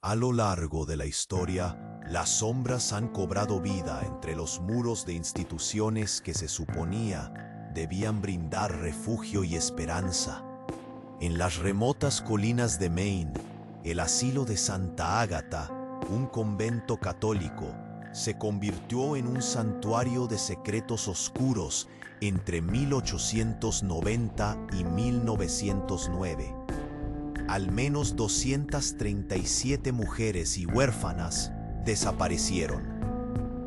A lo largo de la historia, las sombras han cobrado vida entre los muros de instituciones que se suponía debían brindar refugio y esperanza. En las remotas colinas de Maine, el asilo de Santa Ágata, un convento católico, se convirtió en un santuario de secretos oscuros entre 1890 y 1909. Al menos 237 mujeres y huérfanas desaparecieron.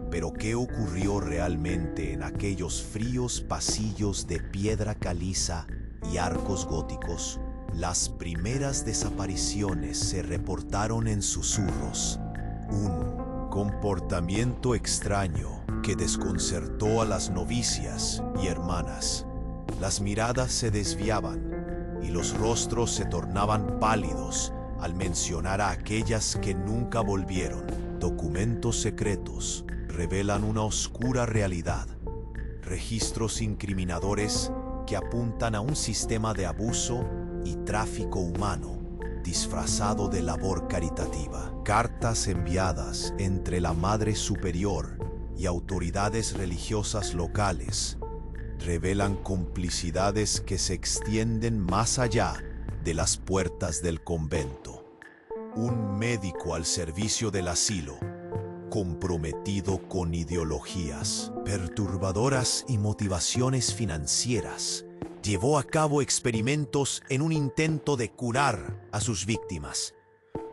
Pero ¿qué ocurrió realmente en aquellos fríos pasillos de piedra caliza y arcos góticos? Las primeras desapariciones se reportaron en susurros. Un comportamiento extraño que desconcertó a las novicias y hermanas. Las miradas se desviaban y los rostros se tornaban pálidos al mencionar a aquellas que nunca volvieron. Documentos secretos revelan una oscura realidad. Registros incriminadores que apuntan a un sistema de abuso y tráfico humano disfrazado de labor caritativa. Cartas enviadas entre la Madre Superior y autoridades religiosas locales revelan complicidades que se extienden más allá de las puertas del convento. Un médico al servicio del asilo, comprometido con ideologías perturbadoras y motivaciones financieras, llevó a cabo experimentos en un intento de curar a sus víctimas.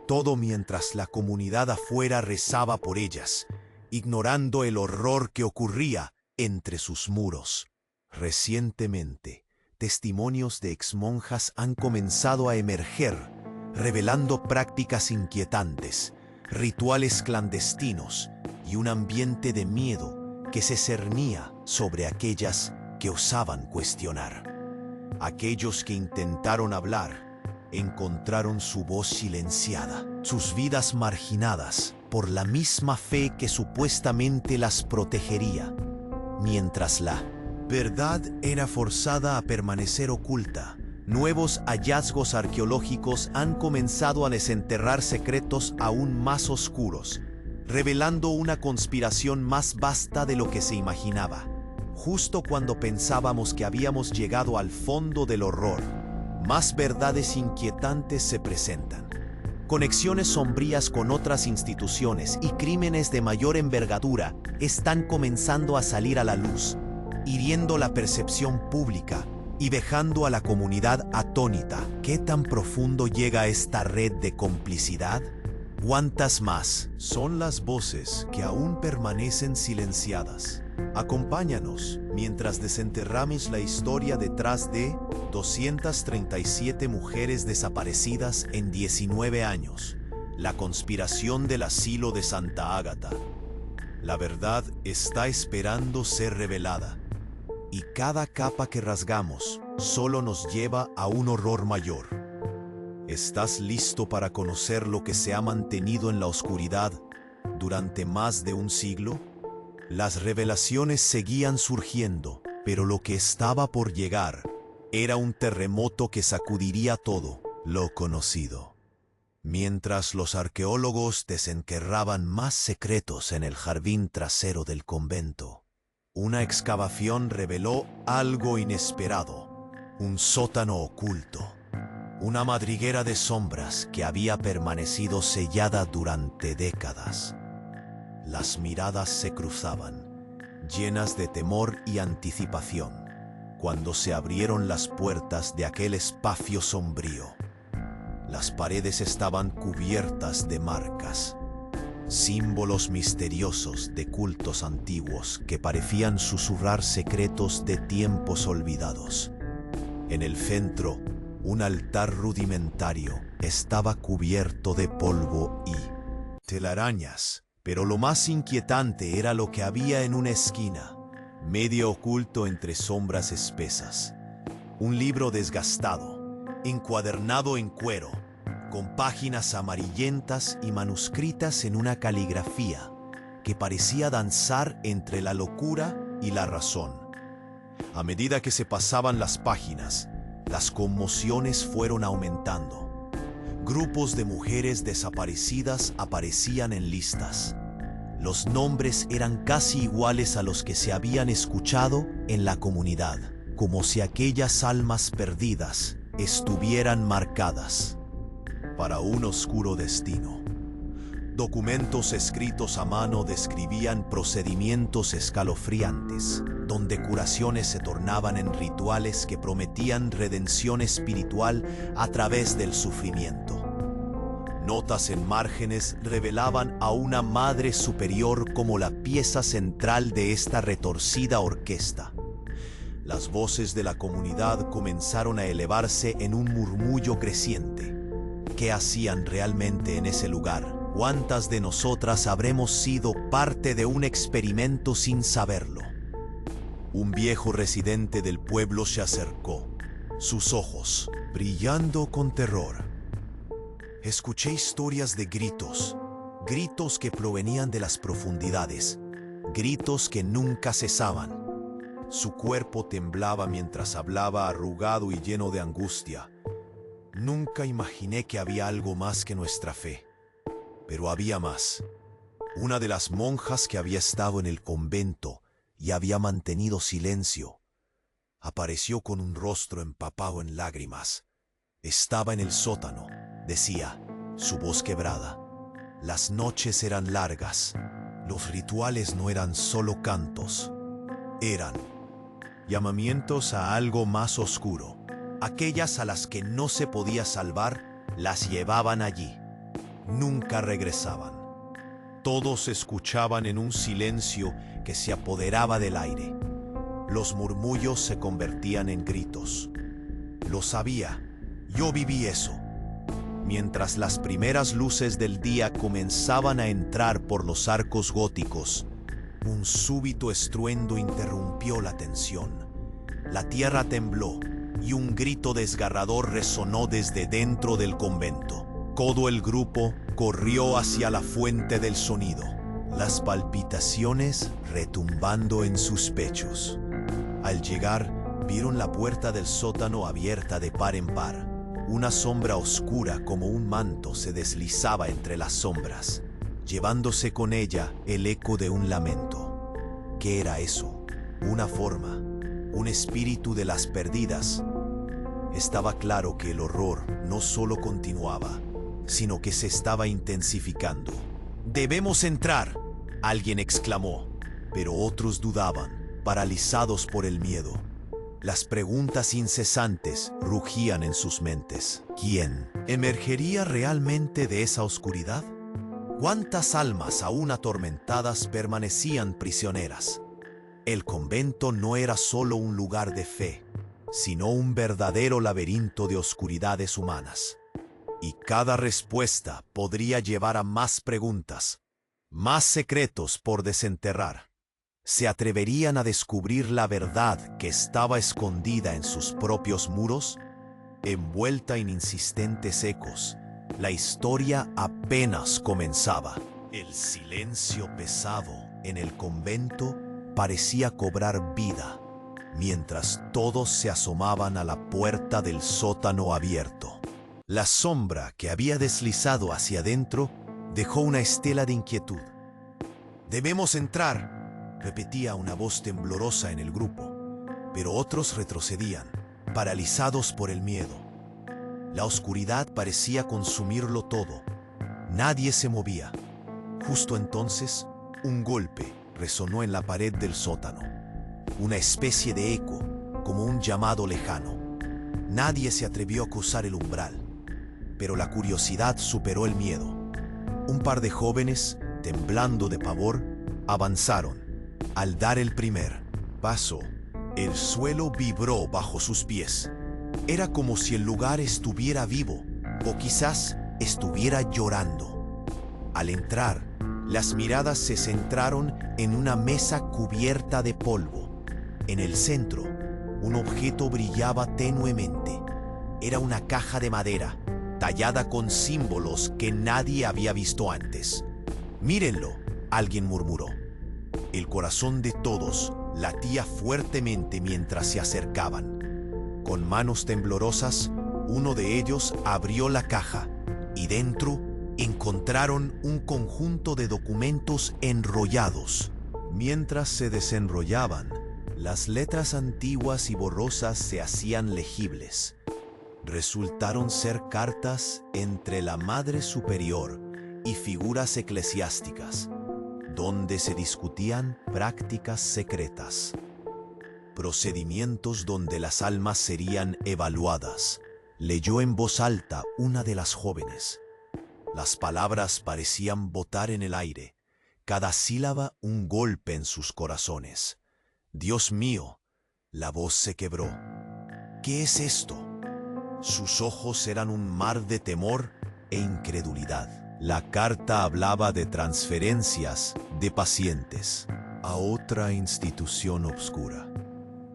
Todo mientras la comunidad afuera rezaba por ellas, ignorando el horror que ocurría entre sus muros. Recientemente, testimonios de exmonjas han comenzado a emerger, revelando prácticas inquietantes, rituales clandestinos y un ambiente de miedo que se cernía sobre aquellas que osaban cuestionar. Aquellos que intentaron hablar encontraron su voz silenciada, sus vidas marginadas por la misma fe que supuestamente las protegería, mientras la verdad era forzada a permanecer oculta. Nuevos hallazgos arqueológicos han comenzado a desenterrar secretos aún más oscuros, revelando una conspiración más vasta de lo que se imaginaba. Justo cuando pensábamos que habíamos llegado al fondo del horror, más verdades inquietantes se presentan. Conexiones sombrías con otras instituciones y crímenes de mayor envergadura están comenzando a salir a la luz, hiriendo la percepción pública y dejando a la comunidad atónita. ¿Qué tan profundo llega esta red de complicidad? ¿Cuántas más son las voces que aún permanecen silenciadas? Acompáñanos mientras desenterramos la historia detrás de 237 mujeres desaparecidas en 19 años. La conspiración del asilo de Santa Ágata. La verdad está esperando ser revelada, y cada capa que rasgamos solo nos lleva a un horror mayor. ¿Estás listo para conocer lo que se ha mantenido en la oscuridad durante más de un siglo? Las revelaciones seguían surgiendo, pero lo que estaba por llegar era un terremoto que sacudiría todo lo conocido. Mientras los arqueólogos desenterraban más secretos en el jardín trasero del convento, una excavación reveló algo inesperado, un sótano oculto, una madriguera de sombras que había permanecido sellada durante décadas. Las miradas se cruzaban, llenas de temor y anticipación, cuando se abrieron las puertas de aquel espacio sombrío. Las paredes estaban cubiertas de marcas, símbolos misteriosos de cultos antiguos que parecían susurrar secretos de tiempos olvidados. En el centro, un altar rudimentario estaba cubierto de polvo y telarañas, pero lo más inquietante era lo que había en una esquina, medio oculto entre sombras espesas. Un libro desgastado, encuadernado en cuero, con páginas amarillentas y manuscritas en una caligrafía que parecía danzar entre la locura y la razón. A medida que se pasaban las páginas, las conmociones fueron aumentando. Grupos de mujeres desaparecidas aparecían en listas. Los nombres eran casi iguales a los que se habían escuchado en la comunidad, como si aquellas almas perdidas estuvieran marcadas para un oscuro destino. Documentos escritos a mano describían procedimientos escalofriantes, donde curaciones se tornaban en rituales que prometían redención espiritual a través del sufrimiento. Notas en márgenes revelaban a una madre superior como la pieza central de esta retorcida orquesta. Las voces de la comunidad comenzaron a elevarse en un murmullo creciente. ¿Qué hacían realmente en ese lugar? ¿Cuántas de nosotras habremos sido parte de un experimento sin saberlo? Un viejo residente del pueblo se acercó, sus ojos brillando con terror. Escuché historias de gritos, gritos que provenían de las profundidades, gritos que nunca cesaban. Su cuerpo temblaba mientras hablaba, arrugado y lleno de angustia. Nunca imaginé que había algo más que nuestra fe. Pero había más. Una de las monjas que había estado en el convento y había mantenido silencio, apareció con un rostro empapado en lágrimas. Estaba en el sótano, decía, su voz quebrada. Las noches eran largas. Los rituales no eran solo cantos. Eran llamamientos a algo más oscuro. Aquellas a las que no se podía salvar, las llevaban allí. Nunca regresaban. Todos escuchaban en un silencio que se apoderaba del aire. Los murmullos se convertían en gritos. Lo sabía, yo viví eso. Mientras las primeras luces del día comenzaban a entrar por los arcos góticos, un súbito estruendo interrumpió la tensión. La tierra tembló y un grito desgarrador resonó desde dentro del convento. Todo el grupo corrió hacia la fuente del sonido, las palpitaciones retumbando en sus pechos. Al llegar, vieron la puerta del sótano abierta de par en par. Una sombra oscura como un manto se deslizaba entre las sombras, llevándose con ella el eco de un lamento. ¿Qué era eso? ¿Una forma? ¿Un espíritu de las perdidas? Estaba claro que el horror no solo continuaba, sino que se estaba intensificando. «¡Debemos entrar!», alguien exclamó, pero otros dudaban, paralizados por el miedo. Las preguntas incesantes rugían en sus mentes. ¿Quién emergería realmente de esa oscuridad? ¿Cuántas almas aún atormentadas permanecían prisioneras? El convento no era solo un lugar de fe, sino un verdadero laberinto de oscuridades humanas. Y cada respuesta podría llevar a más preguntas, más secretos por desenterrar. ¿Se atreverían a descubrir la verdad que estaba escondida en sus propios muros? Envuelta en insistentes ecos, la historia apenas comenzaba. El silencio pesado en el convento parecía cobrar vida, mientras todos se asomaban a la puerta del sótano abierto. La sombra que había deslizado hacia adentro dejó una estela de inquietud. «Debemos entrar», repetía una voz temblorosa en el grupo, pero otros retrocedían, paralizados por el miedo. La oscuridad parecía consumirlo todo. Nadie se movía. Justo entonces, un golpe resonó en la pared del sótano. Una especie de eco, como un llamado lejano. Nadie se atrevió a cruzar el umbral, pero la curiosidad superó el miedo. Un par de jóvenes, temblando de pavor, avanzaron. Al dar el primer paso, el suelo vibró bajo sus pies. Era como si el lugar estuviera vivo, o quizás estuviera llorando. Al entrar, las miradas se centraron en una mesa cubierta de polvo. En el centro, un objeto brillaba tenuemente. Era una caja de madera, tallada con símbolos que nadie había visto antes. «Mírenlo», alguien murmuró. El corazón de todos latía fuertemente mientras se acercaban. Con manos temblorosas, uno de ellos abrió la caja y dentro encontraron un conjunto de documentos enrollados. Mientras se desenrollaban, las letras antiguas y borrosas se hacían legibles. Resultaron ser cartas entre la Madre Superior y figuras eclesiásticas, donde se discutían prácticas secretas, procedimientos donde las almas serían evaluadas. Leyó en voz alta una de las jóvenes. Las palabras parecían botar en el aire, cada sílaba un golpe en sus corazones. Dios mío, la voz se quebró. ¿Qué es esto? Sus ojos eran un mar de temor e incredulidad. La carta hablaba de transferencias de pacientes a otra institución oscura.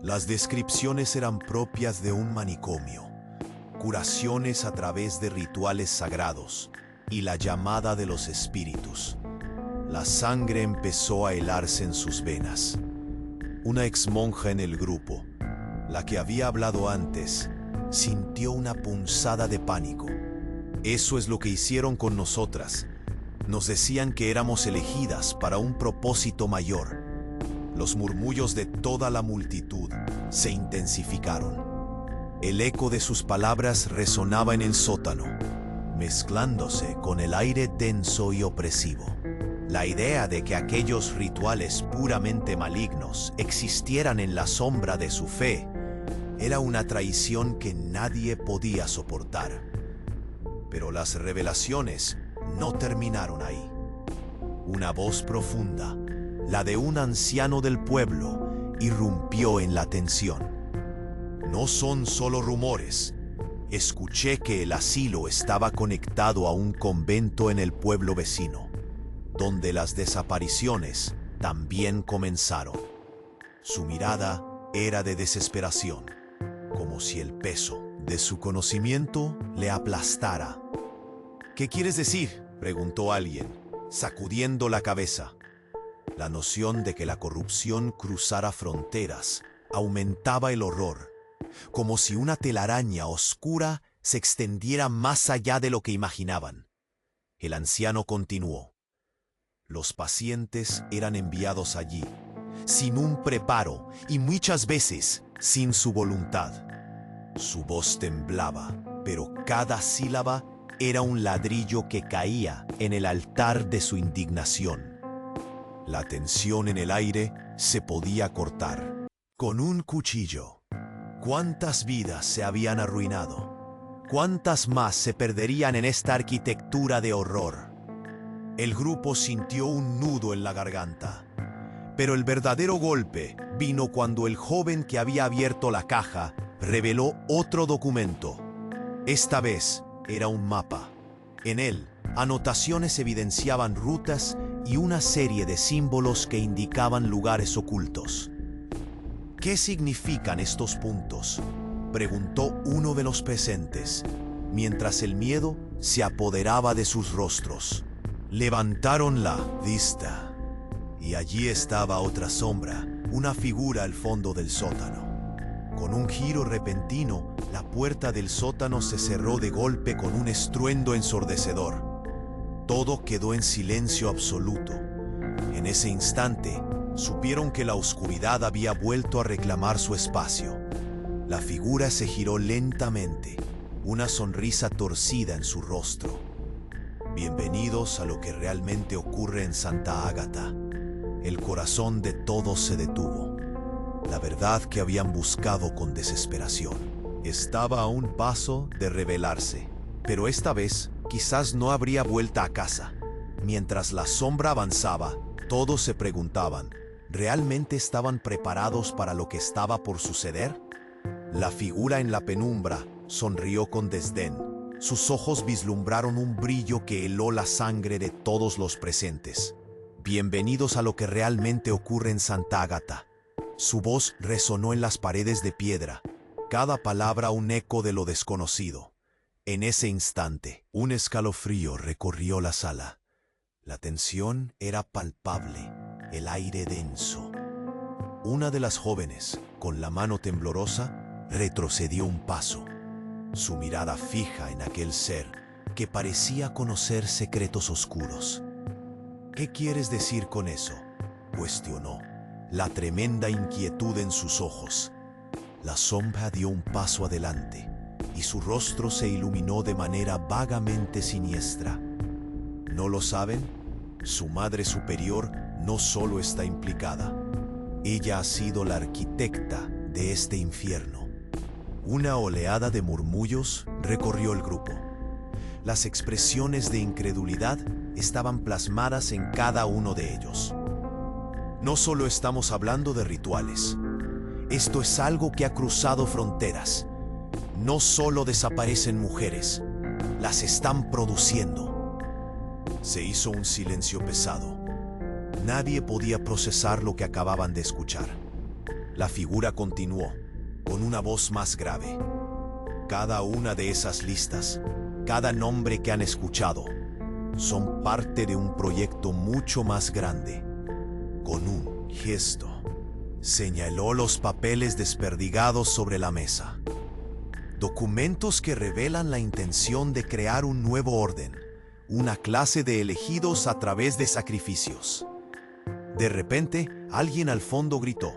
Las descripciones eran propias de un manicomio, curaciones a través de rituales sagrados y la llamada de los espíritus. La sangre empezó a helarse en sus venas. Una exmonja en el grupo, la que había hablado antes, sintió una punzada de pánico. Eso es lo que hicieron con nosotras. Nos decían que éramos elegidas para un propósito mayor. Los murmullos de toda la multitud se intensificaron. El eco de sus palabras resonaba en el sótano, mezclándose con el aire denso y opresivo. La idea de que aquellos rituales puramente malignos existieran en la sombra de su fe era una traición que nadie podía soportar. Pero las revelaciones no terminaron ahí. Una voz profunda, la de un anciano del pueblo, irrumpió en la tensión. No son solo rumores. Escuché que el asilo estaba conectado a un convento en el pueblo vecino, donde las desapariciones también comenzaron. Su mirada era de desesperación, como si el peso de su conocimiento le aplastara. ¿Qué quieres decir?, preguntó alguien, sacudiendo la cabeza. La noción de que la corrupción cruzara fronteras aumentaba el horror, como si una telaraña oscura se extendiera más allá de lo que imaginaban. El anciano continuó. Los pacientes eran enviados allí, sin un preparo y muchas veces sin su voluntad. Su voz temblaba, pero cada sílaba era un ladrillo que caía en el altar de su indignación. La tensión en el aire se podía cortar con un cuchillo. ¿Cuántas vidas se habían arruinado? ¿Cuántas más se perderían en esta arquitectura de horror? El grupo sintió un nudo en la garganta. Pero el verdadero golpe vino cuando el joven que había abierto la caja reveló otro documento. Esta vez era un mapa. En él, anotaciones evidenciaban rutas y una serie de símbolos que indicaban lugares ocultos. ¿Qué significan estos puntos?, preguntó uno de los presentes, mientras el miedo se apoderaba de sus rostros. Levantaron la vista, y allí estaba otra sombra, una figura al fondo del sótano. Con un giro repentino, la puerta del sótano se cerró de golpe con un estruendo ensordecedor. Todo quedó en silencio absoluto. En ese instante, supieron que la oscuridad había vuelto a reclamar su espacio. La figura se giró lentamente, una sonrisa torcida en su rostro. Bienvenidos a lo que realmente ocurre en Santa Ágata. El corazón de todos se detuvo. La verdad que habían buscado con desesperación estaba a un paso de revelarse, pero esta vez quizás no habría vuelta a casa. Mientras la sombra avanzaba, todos se preguntaban, ¿realmente estaban preparados para lo que estaba por suceder? La figura en la penumbra sonrió con desdén. Sus ojos vislumbraron un brillo que heló la sangre de todos los presentes. Bienvenidos a lo que realmente ocurre en Santa Ágata. Su voz resonó en las paredes de piedra, cada palabra un eco de lo desconocido. En ese instante, un escalofrío recorrió la sala. La tensión era palpable, el aire denso. Una de las jóvenes, con la mano temblorosa, retrocedió un paso. Su mirada fija en aquel ser que parecía conocer secretos oscuros. ¿Qué quieres decir con eso?, cuestionó, la tremenda inquietud en sus ojos. La sombra dio un paso adelante y su rostro se iluminó de manera vagamente siniestra. ¿No lo saben? Su Madre Superior no solo está implicada. Ella ha sido la arquitecta de este infierno. Una oleada de murmullos recorrió el grupo. Las expresiones de incredulidad estaban plasmadas en cada uno de ellos. No solo estamos hablando de rituales. Esto es algo que ha cruzado fronteras. No solo desaparecen mujeres, las están produciendo. Se hizo un silencio pesado. Nadie podía procesar lo que acababan de escuchar. La figura continuó, con una voz más grave. Cada una de esas listas, cada nombre que han escuchado, son parte de un proyecto mucho más grande. Con un gesto, señaló los papeles desperdigados sobre la mesa. Documentos que revelan la intención de crear un nuevo orden, una clase de elegidos a través de sacrificios. De repente, alguien al fondo gritó: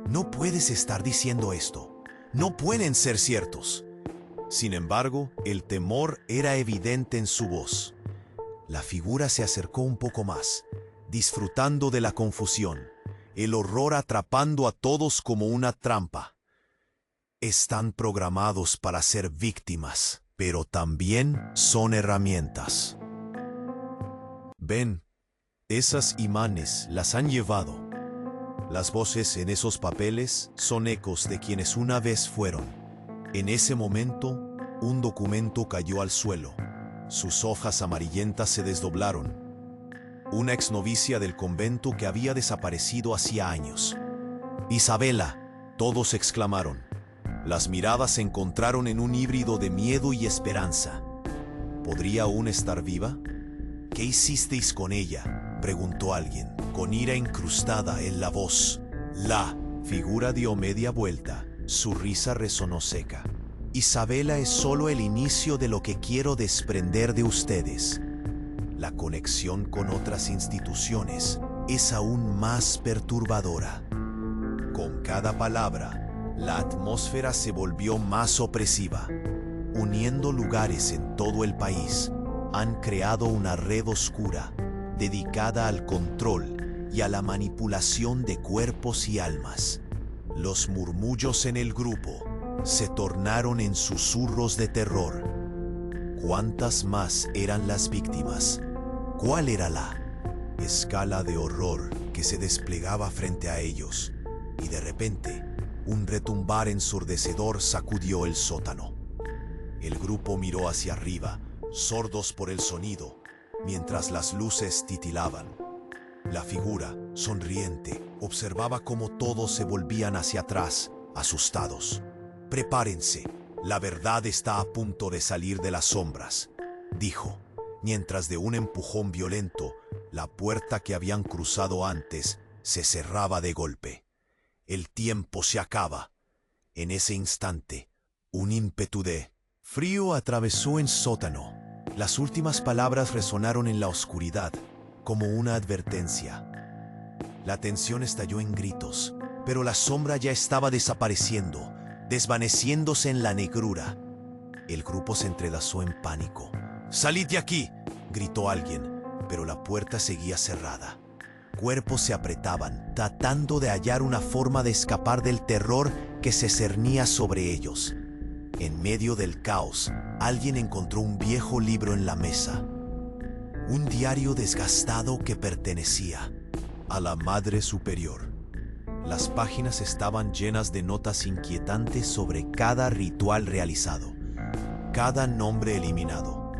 «No puedes estar diciendo esto. No pueden ser ciertos». Sin embargo, el temor era evidente en su voz. La figura se acercó un poco más, disfrutando de la confusión, el horror atrapando a todos como una trampa. Están programados para ser víctimas, pero también son herramientas. Ven, esas imanes las han llevado. Las voces en esos papeles son ecos de quienes una vez fueron. En ese momento, un documento cayó al suelo. Sus hojas amarillentas se desdoblaron. Una exnovicia del convento que había desaparecido hacía años. «Isabela», todos exclamaron. Las miradas se encontraron en un híbrido de miedo y esperanza. ¿Podría aún estar viva? «¿Qué hicisteis con ella?», preguntó alguien, con ira incrustada en la voz. La figura dio media vuelta. Su risa resonó seca. «Isabela es solo el inicio de lo que quiero desprender de ustedes. La conexión con otras instituciones es aún más perturbadora». Con cada palabra, la atmósfera se volvió más opresiva. Uniendo lugares en todo el país, han creado una red oscura dedicada al control y a la manipulación de cuerpos y almas. Los murmullos en el grupo se tornaron en susurros de terror. ¿Cuántas más eran las víctimas? ¿Cuál era la escala de horror que se desplegaba frente a ellos? Y de repente, un retumbar ensordecedor sacudió el sótano. El grupo miró hacia arriba, sordos por el sonido, mientras las luces titilaban. La figura, sonriente, observaba cómo todos se volvían hacia atrás, asustados. «Prepárense, la verdad está a punto de salir de las sombras», dijo, mientras de un empujón violento, la puerta que habían cruzado antes se cerraba de golpe. «El tiempo se acaba». En ese instante, un ímpetu de frío atravesó el sótano. Las últimas palabras resonaron en la oscuridad, como una advertencia. La tensión estalló en gritos, pero la sombra ya estaba desapareciendo, desvaneciéndose en la negrura. El grupo se entrelazó en pánico. «¡Salid de aquí!», gritó alguien, pero la puerta seguía cerrada. Cuerpos se apretaban, tratando de hallar una forma de escapar del terror que se cernía sobre ellos. En medio del caos, alguien encontró un viejo libro en la mesa. Un diario desgastado que pertenecía a la Madre Superior. Las páginas estaban llenas de notas inquietantes sobre cada ritual realizado, cada nombre eliminado.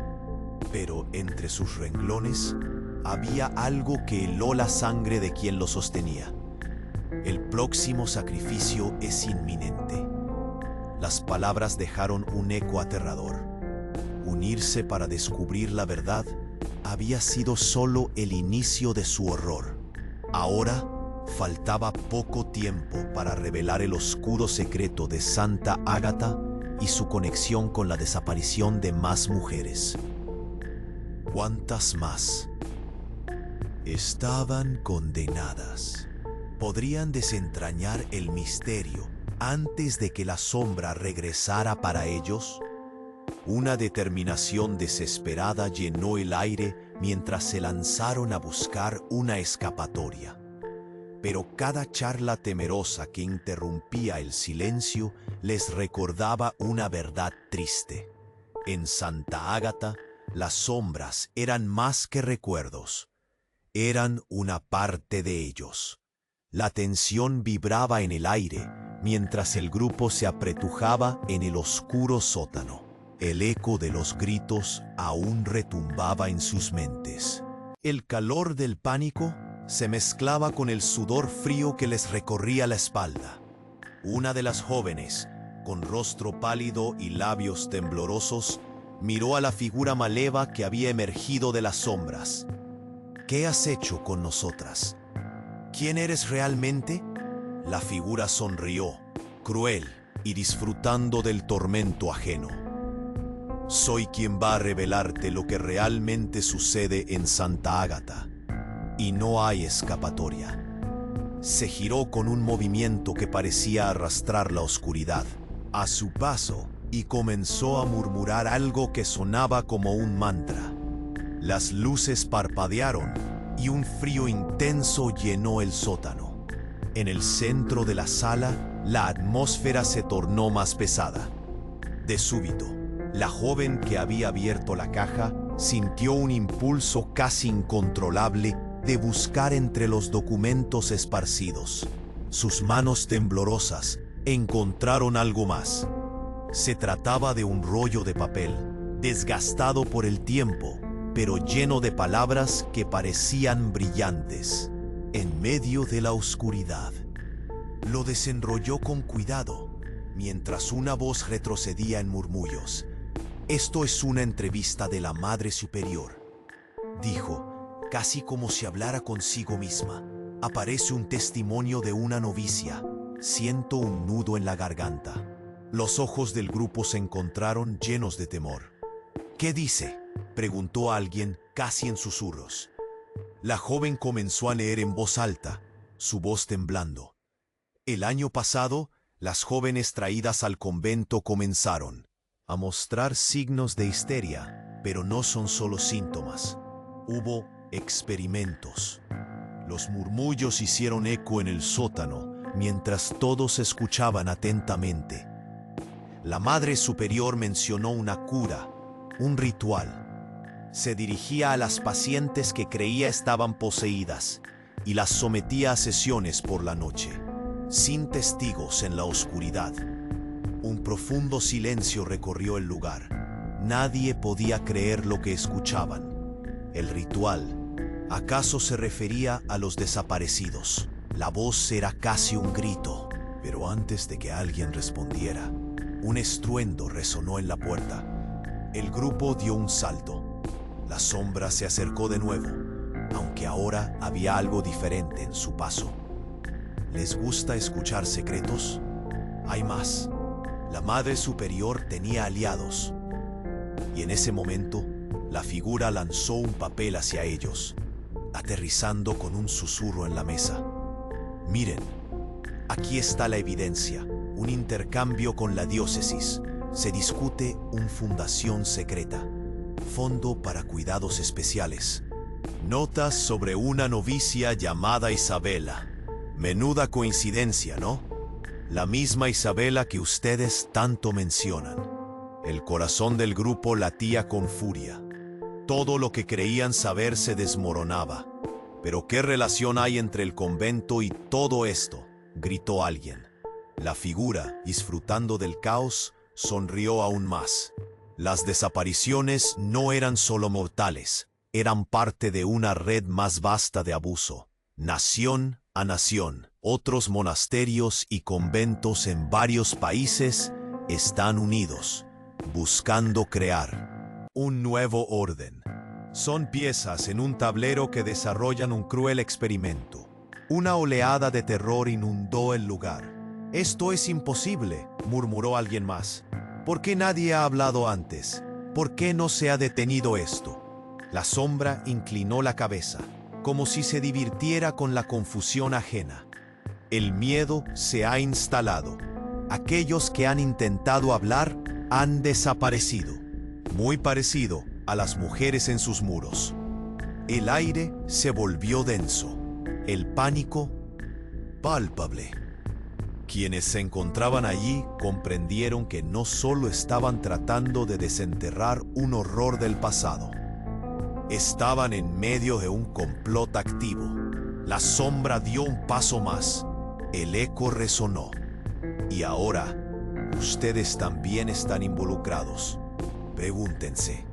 Pero entre sus renglones había algo que heló la sangre de quien lo sostenía. «El próximo sacrificio es inminente». Las palabras dejaron un eco aterrador. Unirse para descubrir la verdad había sido solo el inicio de su horror. Ahora faltaba poco tiempo para revelar el oscuro secreto de Santa Ágata y su conexión con la desaparición de más mujeres. ¿Cuántas más? Estaban condenadas. ¿Podrían desentrañar el misterio antes de que la sombra regresara para ellos? Una determinación desesperada llenó el aire mientras se lanzaron a buscar una escapatoria. Pero cada charla temerosa que interrumpía el silencio les recordaba una verdad triste. En Santa Ágata, las sombras eran más que recuerdos. Eran una parte de ellos. La tensión vibraba en el aire mientras el grupo se apretujaba en el oscuro sótano. El eco de los gritos aún retumbaba en sus mentes. El calor del pánico se mezclaba con el sudor frío que les recorría la espalda. Una de las jóvenes, con rostro pálido y labios temblorosos, miró a la figura maleva que había emergido de las sombras. ¿Qué has hecho con nosotras? ¿Quién eres realmente? La figura sonrió, cruel y disfrutando del tormento ajeno. Soy quien va a revelarte lo que realmente sucede en Santa Ágata. Y no hay escapatoria. Se giró con un movimiento que parecía arrastrar la oscuridad a su paso y comenzó a murmurar algo que sonaba como un mantra. Las luces parpadearon y un frío intenso llenó el sótano. En el centro de la sala, la atmósfera se tornó más pesada. De súbito, la joven que había abierto la caja sintió un impulso casi incontrolable de buscar entre los documentos esparcidos. Sus manos temblorosas encontraron algo más. Se trataba de un rollo de papel, desgastado por el tiempo, pero lleno de palabras que parecían brillantes. En medio de la oscuridad, lo desenrolló con cuidado, mientras una voz retrocedía en murmullos. «Esto es una entrevista de la Madre Superior», dijo, casi como si hablara consigo misma. «Aparece un testimonio de una novicia. Siento un nudo en la garganta». Los ojos del grupo se encontraron llenos de temor. «¿Qué dice?», preguntó alguien, casi en susurros. La joven comenzó a leer en voz alta, su voz temblando. El año pasado, las jóvenes traídas al convento comenzaron a mostrar signos de histeria, pero no son solo síntomas. Hubo experimentos. Los murmullos hicieron eco en el sótano, mientras todos escuchaban atentamente. La Madre Superior mencionó una cura, un ritual. Se dirigía a las pacientes que creía estaban poseídas y las sometía a sesiones por la noche, sin testigos en la oscuridad. Un profundo silencio recorrió el lugar. Nadie podía creer lo que escuchaban. El ritual, ¿acaso se refería a los desaparecidos? La voz era casi un grito, pero antes de que alguien respondiera, un estruendo resonó en la puerta. El grupo dio un salto. La sombra se acercó de nuevo, aunque ahora había algo diferente en su paso. ¿Les gusta escuchar secretos? Hay más. La Madre Superior tenía aliados. Y en ese momento, la figura lanzó un papel hacia ellos, aterrizando con un susurro en la mesa. Miren, aquí está la evidencia, un intercambio con la diócesis. Se discute una fundación secreta, fondo para cuidados especiales. Notas sobre una novicia llamada Isabela. Menuda coincidencia, ¿no? La misma Isabela que ustedes tanto mencionan. El corazón del grupo latía con furia. Todo lo que creían saber se desmoronaba. ¿Pero qué relación hay entre el convento y todo esto?, gritó alguien. La figura, disfrutando del caos, sonrió aún más. Las desapariciones no eran solo mortales, eran parte de una red más vasta de abuso. Nación a nación, otros monasterios y conventos en varios países están unidos, buscando crear un nuevo orden. Son piezas en un tablero que desarrollan un cruel experimento. Una oleada de terror inundó el lugar. «Esto es imposible», murmuró alguien más. «¿Por qué nadie ha hablado antes? ¿Por qué no se ha detenido esto?». La sombra inclinó la cabeza, como si se divirtiera con la confusión ajena. El miedo se ha instalado. Aquellos que han intentado hablar han desaparecido, muy parecido a las mujeres en sus muros. El aire se volvió denso, el pánico palpable. Quienes se encontraban allí comprendieron que no solo estaban tratando de desenterrar un horror del pasado, estaban en medio de un complot activo. La sombra dio un paso más, el eco resonó. Y ahora, ustedes también están involucrados. Pregúntense,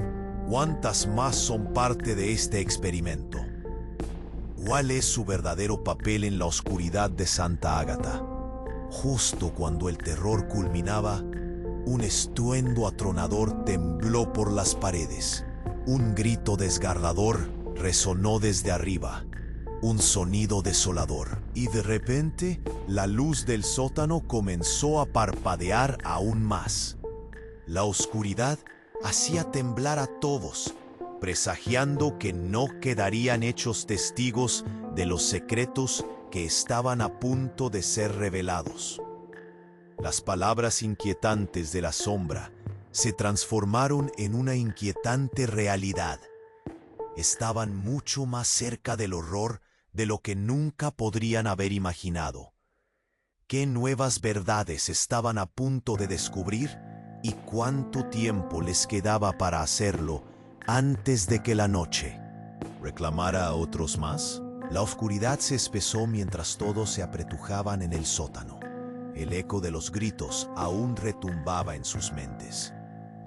¿cuántas más son parte de este experimento? ¿Cuál es su verdadero papel en la oscuridad de Santa Ágata? Justo cuando el terror culminaba, un estruendo atronador tembló por las paredes. Un grito desgarrador resonó desde arriba, un sonido desolador. Y de repente, la luz del sótano comenzó a parpadear aún más. La oscuridad hacía temblar a todos, presagiando que no quedarían hechos testigos de los secretos que estaban a punto de ser revelados. Las palabras inquietantes de la sombra se transformaron en una inquietante realidad. Estaban mucho más cerca del horror de lo que nunca podrían haber imaginado. ¿Qué nuevas verdades estaban a punto de descubrir y cuánto tiempo les quedaba para hacerlo antes de que la noche reclamara a otros más? La oscuridad se espesó mientras todos se apretujaban en el sótano. El eco de los gritos aún retumbaba en sus mentes.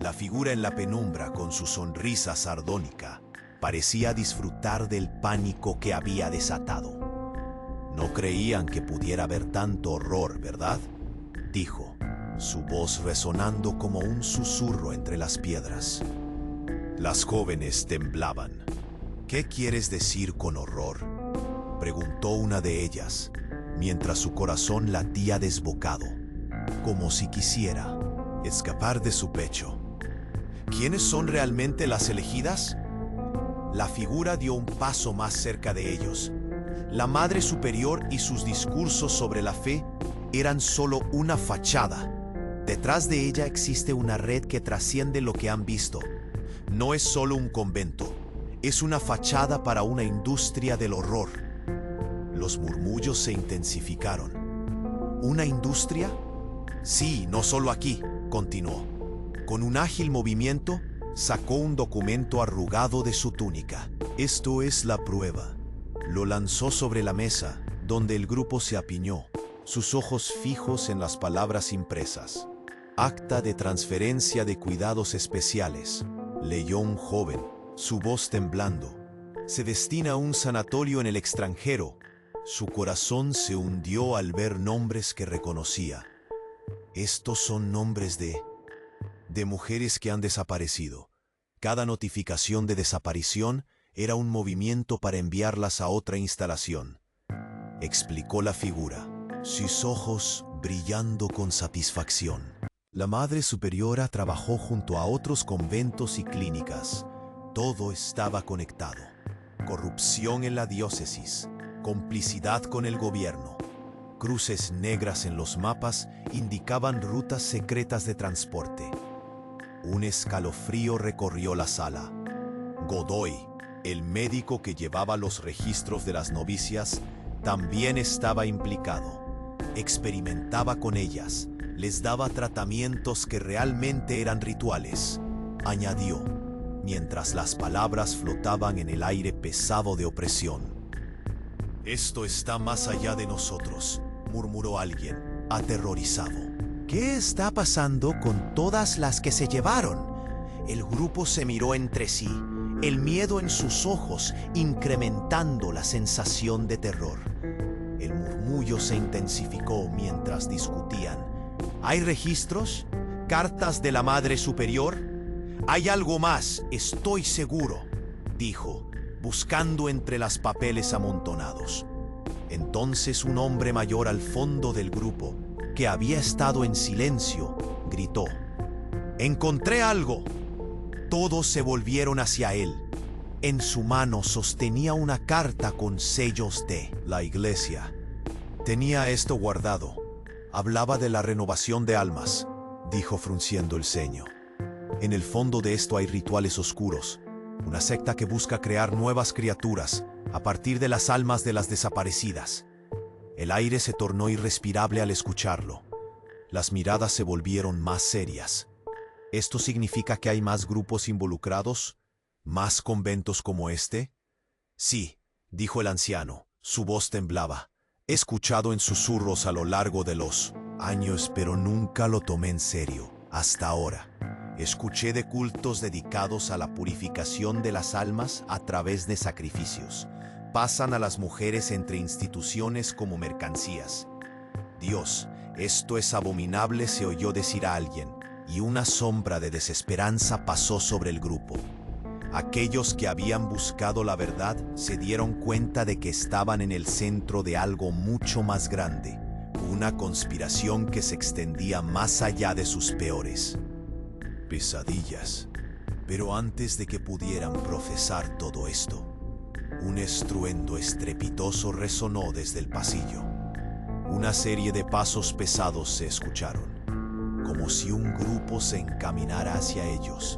La figura en la penumbra, con su sonrisa sardónica, parecía disfrutar del pánico que había desatado. No creían que pudiera haber tanto horror, ¿verdad?, dijo, su voz resonando como un susurro entre las piedras. Las jóvenes temblaban. ¿Qué quieres decir con horror?, preguntó una de ellas, mientras su corazón latía desbocado, como si quisiera escapar de su pecho. ¿Quiénes son realmente las elegidas? La figura dio un paso más cerca de ellos. La Madre Superior y sus discursos sobre la fe eran solo una fachada. Detrás de ella existe una red que trasciende lo que han visto. No es solo un convento, es una fachada para una industria del horror. Los murmullos se intensificaron. ¿Una industria? Sí, no solo aquí, continuó. Con un ágil movimiento, sacó un documento arrugado de su túnica. Esto es la prueba. Lo lanzó sobre la mesa, donde el grupo se apiñó, sus ojos fijos en las palabras impresas. Acta de transferencia de cuidados especiales, leyó un joven, su voz temblando. Se destina a un sanatorio en el extranjero. Su corazón se hundió al ver nombres que reconocía. Estos son nombres de mujeres que han desaparecido. Cada notificación de desaparición era un movimiento para enviarlas a otra instalación, explicó la figura, sus ojos brillando con satisfacción. La Madre Superiora trabajó junto a otros conventos y clínicas. Todo estaba conectado. Corrupción en la diócesis, complicidad con el gobierno. Cruces negras en los mapas indicaban rutas secretas de transporte. Un escalofrío recorrió la sala. Godoy, el médico que llevaba los registros de las novicias, también estaba implicado. Experimentaba con ellas, les daba tratamientos que realmente eran rituales, añadió, mientras las palabras flotaban en el aire pesado de opresión. Esto está más allá de nosotros, murmuró alguien, aterrorizado. ¿Qué está pasando con todas las que se llevaron? El grupo se miró entre sí, el miedo en sus ojos incrementando la sensación de terror. El murmullo se intensificó mientras discutían. ¿Hay registros? ¿Cartas de la Madre Superior? Hay algo más, estoy seguro, dijo, buscando entre los papeles amontonados. Entonces un hombre mayor al fondo del grupo, que había estado en silencio, gritó: «¡Encontré algo!». Todos se volvieron hacia él. En su mano sostenía una carta con sellos de la iglesia. Tenía esto guardado. Hablaba de la renovación de almas, dijo frunciendo el ceño. En el fondo de esto hay rituales oscuros, una secta que busca crear nuevas criaturas a partir de las almas de las desaparecidas. El aire se tornó irrespirable al escucharlo. Las miradas se volvieron más serias. ¿Esto significa que hay más grupos involucrados? ¿Más conventos como este? Sí, dijo el anciano. Su voz temblaba. He escuchado en susurros a lo largo de los años, pero nunca lo tomé en serio, hasta ahora. Escuché de cultos dedicados a la purificación de las almas a través de sacrificios. Pasan a las mujeres entre instituciones como mercancías. Dios, esto es abominable, se oyó decir a alguien, y una sombra de desesperanza pasó sobre el grupo. Aquellos que habían buscado la verdad se dieron cuenta de que estaban en el centro de algo mucho más grande, una conspiración que se extendía más allá de sus peores pesadillas. Pero antes de que pudieran procesar todo esto, un estruendo estrepitoso resonó desde el pasillo. Una serie de pasos pesados se escucharon, como si un grupo se encaminara hacia ellos.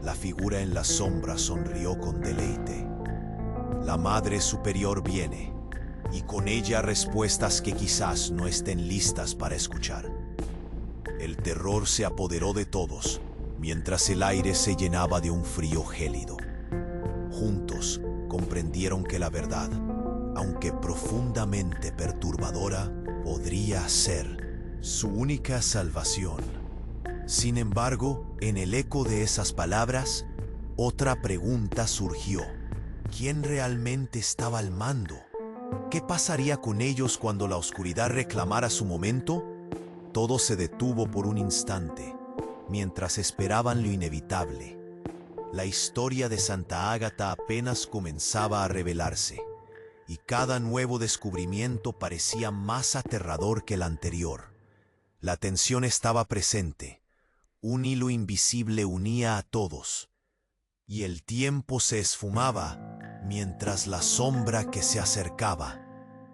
La figura en la sombra sonrió con deleite. La Madre Superior viene, y con ella respuestas que quizás no estén listas para escuchar. El terror se apoderó de todos, mientras el aire se llenaba de un frío gélido. Juntos comprendieron que la verdad, aunque profundamente perturbadora, podría ser su única salvación. Sin embargo, en el eco de esas palabras, otra pregunta surgió. ¿Quién realmente estaba al mando? ¿Qué pasaría con ellos cuando la oscuridad reclamara su momento? Todo se detuvo por un instante, mientras esperaban lo inevitable. La historia de Santa Ágata apenas comenzaba a revelarse, y cada nuevo descubrimiento parecía más aterrador que el anterior. La tensión estaba presente. Un hilo invisible unía a todos, y el tiempo se esfumaba mientras la sombra que se acercaba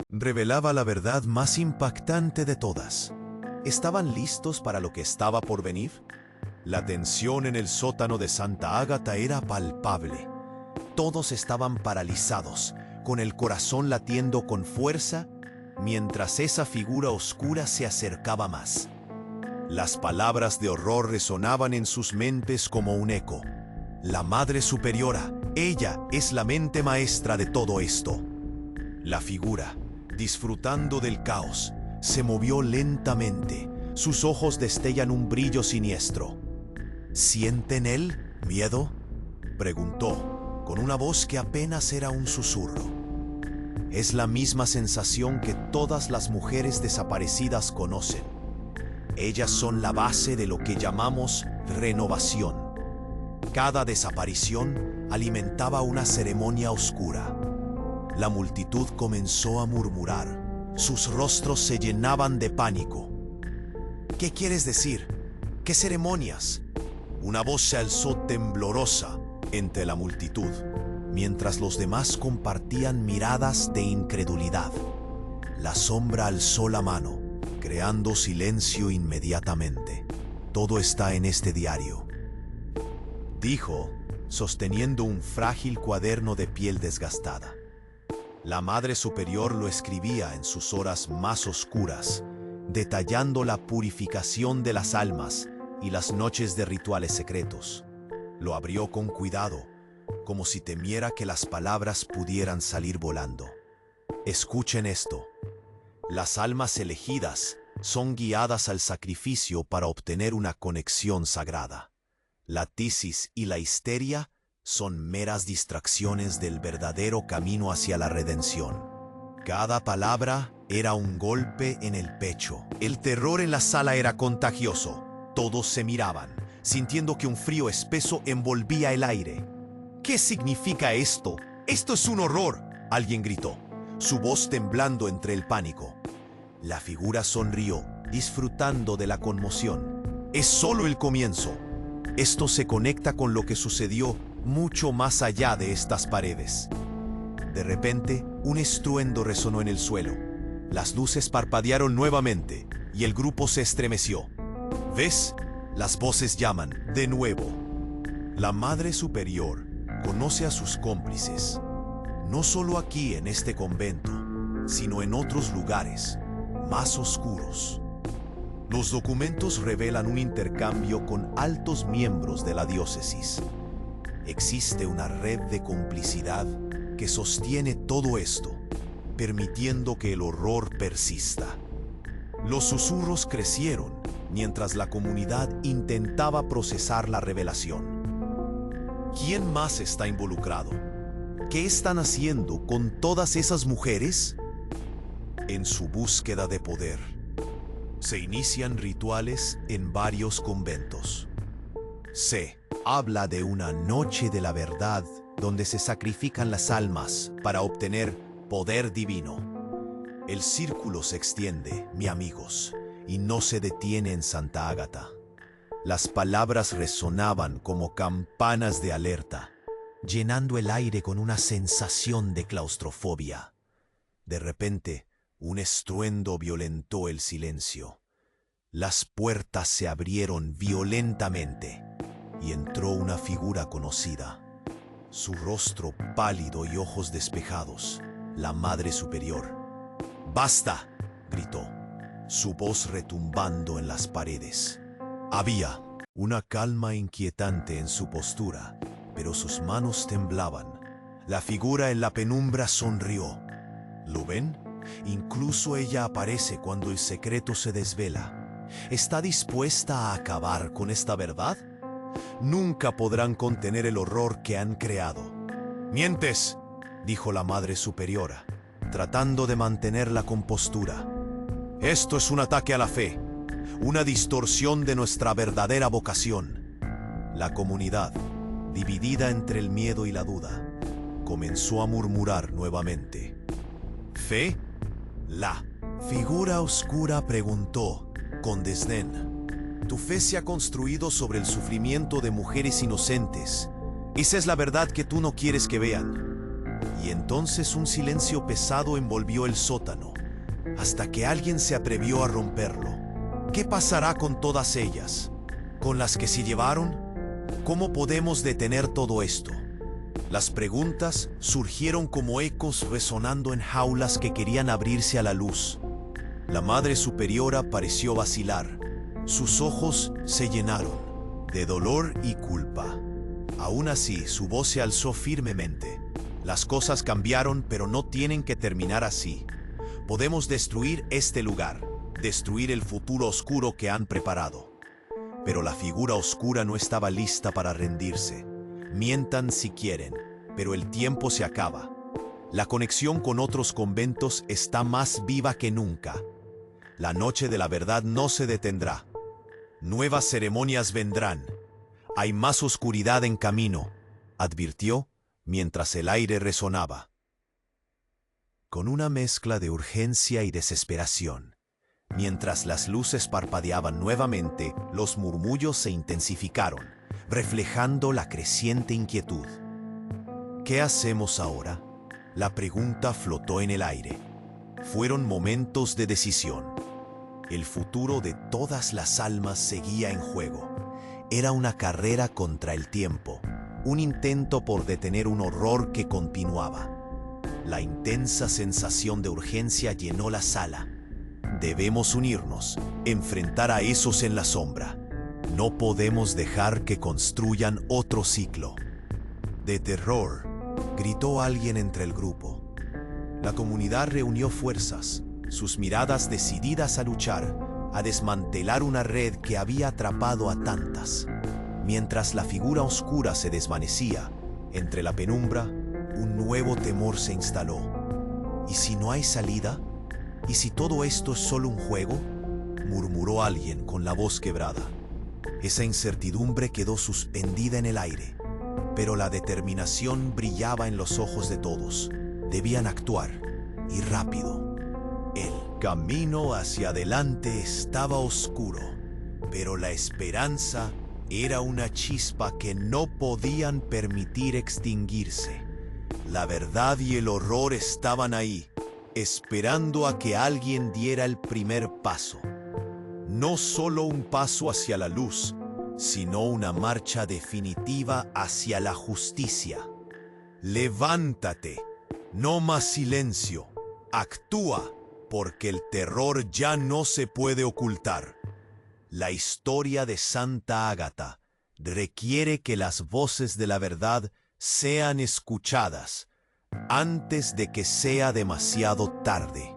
revelaba la verdad más impactante de todas. ¿Estaban listos para lo que estaba por venir? La tensión en el sótano de Santa Ágata era palpable. Todos estaban paralizados, con el corazón latiendo con fuerza, mientras esa figura oscura se acercaba más. Las palabras de horror resonaban en sus mentes como un eco. La Madre Superiora, ella es la mente maestra de todo esto. La figura, disfrutando del caos, se movió lentamente. Sus ojos destellan un brillo siniestro. ¿Siente en él miedo?, preguntó, con una voz que apenas era un susurro. Es la misma sensación que todas las mujeres desaparecidas conocen. Ellas son la base de lo que llamamos renovación. Cada desaparición alimentaba una ceremonia oscura. La multitud comenzó a murmurar. Sus rostros se llenaban de pánico. ¿Qué quieres decir? ¿Qué ceremonias? Una voz se alzó temblorosa entre la multitud, mientras los demás compartían miradas de incredulidad. La sombra alzó la mano, creando silencio inmediatamente. Todo está en este diario, dijo, sosteniendo un frágil cuaderno de piel desgastada. La Madre Superior lo escribía en sus horas más oscuras, detallando la purificación de las almas y las noches de rituales secretos. Lo abrió con cuidado, como si temiera que las palabras pudieran salir volando. Escuchen esto. Las almas elegidas son guiadas al sacrificio para obtener una conexión sagrada. La tisis y la histeria son meras distracciones del verdadero camino hacia la redención. Cada palabra era un golpe en el pecho. El terror en la sala era contagioso. Todos se miraban, sintiendo que un frío espeso envolvía el aire. ¿Qué significa esto? ¡Esto es un horror!, alguien gritó, su voz temblando entre el pánico. La figura sonrió, disfrutando de la conmoción. Es solo el comienzo. Esto se conecta con lo que sucedió mucho más allá de estas paredes. De repente, un estruendo resonó en el suelo. Las luces parpadearon nuevamente y el grupo se estremeció. ¿Ves? Las voces llaman, de nuevo. La Madre Superior conoce a sus cómplices, no solo aquí en este convento, sino en otros lugares más oscuros. Los documentos revelan un intercambio con altos miembros de la diócesis. Existe una red de complicidad que sostiene todo esto, permitiendo que el horror persista. Los susurros crecieron mientras la comunidad intentaba procesar la revelación. ¿Quién más está involucrado? ¿Qué están haciendo con todas esas mujeres? En su búsqueda de poder, se inician rituales en varios conventos. Se habla de una noche de la verdad donde se sacrifican las almas para obtener poder divino. El círculo se extiende, mis amigos, y no se detiene en Santa Ágata. Las palabras resonaban como campanas de alerta, llenando el aire con una sensación de claustrofobia. De repente, un estruendo violentó el silencio. Las puertas se abrieron violentamente y entró una figura conocida. Su rostro pálido y ojos despejados, la Madre Superior. ¡Basta!, gritó, su voz retumbando en las paredes. Había una calma inquietante en su postura, pero sus manos temblaban. La figura en la penumbra sonrió. ¿Lo ven? Incluso ella aparece cuando el secreto se desvela. ¿Está dispuesta a acabar con esta verdad? Nunca podrán contener el horror que han creado. «¡Mientes!», dijo la Madre Superiora, tratando de mantener la compostura. «Esto es un ataque a la fe, una distorsión de nuestra verdadera vocación». La comunidad, dividida entre el miedo y la duda, comenzó a murmurar nuevamente. «¿Fe?». La figura oscura preguntó con desdén. «Tu fe se ha construido sobre el sufrimiento de mujeres inocentes. Esa es la verdad que tú no quieres que vean». Y entonces un silencio pesado envolvió el sótano, hasta que alguien se atrevió a romperlo. ¿Qué pasará con todas ellas? ¿Con las que se llevaron? ¿Cómo podemos detener todo esto? Las preguntas surgieron como ecos resonando en jaulas que querían abrirse a la luz. La Madre Superiora pareció vacilar. Sus ojos se llenaron de dolor y culpa. Aún así, su voz se alzó firmemente. Las cosas cambiaron, pero no tienen que terminar así. Podemos destruir este lugar, destruir el futuro oscuro que han preparado. Pero la figura oscura no estaba lista para rendirse. Mientan si quieren, pero el tiempo se acaba. La conexión con otros conventos está más viva que nunca. La noche de la verdad no se detendrá. Nuevas ceremonias vendrán. Hay más oscuridad en camino, advirtió mientras el aire resonaba. Con una mezcla de urgencia y desesperación, mientras las luces parpadeaban nuevamente, los murmullos se intensificaron, reflejando la creciente inquietud. ¿Qué hacemos ahora? La pregunta flotó en el aire. Fueron momentos de decisión. El futuro de todas las almas seguía en juego. Era una carrera contra el tiempo, un intento por detener un horror que continuaba. La intensa sensación de urgencia llenó la sala. Debemos unirnos, enfrentar a esos en la sombra. No podemos dejar que construyan otro ciclo. «De terror», gritó alguien entre el grupo. La comunidad reunió fuerzas, sus miradas decididas a luchar, a desmantelar una red que había atrapado a tantas. Mientras la figura oscura se desvanecía, entre la penumbra, un nuevo temor se instaló. ¿Y si no hay salida? ¿Y si todo esto es solo un juego?, murmuró alguien con la voz quebrada. Esa incertidumbre quedó suspendida en el aire, pero la determinación brillaba en los ojos de todos. Debían actuar, y rápido. El camino hacia adelante estaba oscuro, pero la esperanza Era una chispa que no podían permitir extinguirse. La verdad y el horror estaban ahí, esperando a que alguien diera el primer paso. No solo un paso hacia la luz, sino una marcha definitiva hacia la justicia. Levántate, no más silencio, actúa, porque el terror ya no se puede ocultar. La historia de Santa Ágata requiere que las voces de la verdad sean escuchadas antes de que sea demasiado tarde.